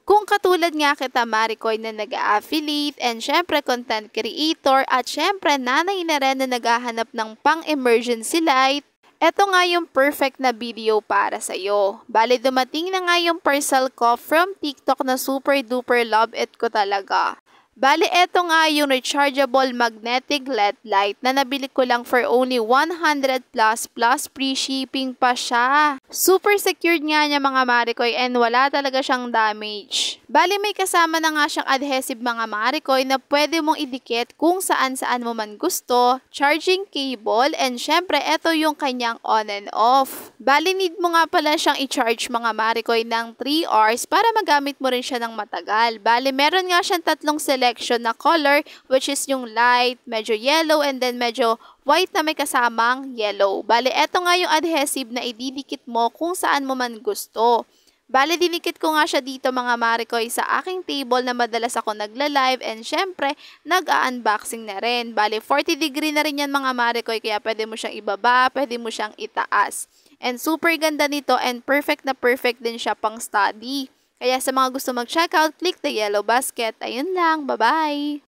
Kung katulad nga kita Maricoy na nag-a-affiliate and syempre content creator at syempre nanay na rin na naghahanap ng pang-emergency light, eto nga yung perfect na video para sa'yo. Bale dumating na nga yung parcel ko from TikTok na super duper love it ko talaga. Bale, eto nga yung rechargeable magnetic LED light na nabili ko lang for only 100 plus free shipping pa siya. Super secured nga niya mga Maricoy and wala talaga siyang damage. Bale, may kasama na nga siyang adhesive mga Maricoy na pwede mong idikit kung saan mo man gusto, charging cable, and syempre eto yung kanyang on and off. Bale, need mo nga pala siyang i-charge mga Maricoy ng 3 hours para magamit mo rin siya ng matagal. Bale, meron nga siyang tatlong na color which is yung light, medyo yellow, and then medyo white na may kasamang yellow. Bale, eto nga yung adhesive na ididikit mo kung saan mo man gusto. Bale, dinikit ko nga siya dito mga Maricoy sa aking table na madalas ako nagla-live and syempre, nag-a-unboxing na rin. Bale, 40 degree na rin yan mga Maricoy kaya pwede mo siyang ibaba, pwede mo siyang itaas. And super ganda nito and perfect na perfect din siya pang study. Kaya sa mga gusto mag-checkout, click the yellow basket. Ayun lang, bye-bye!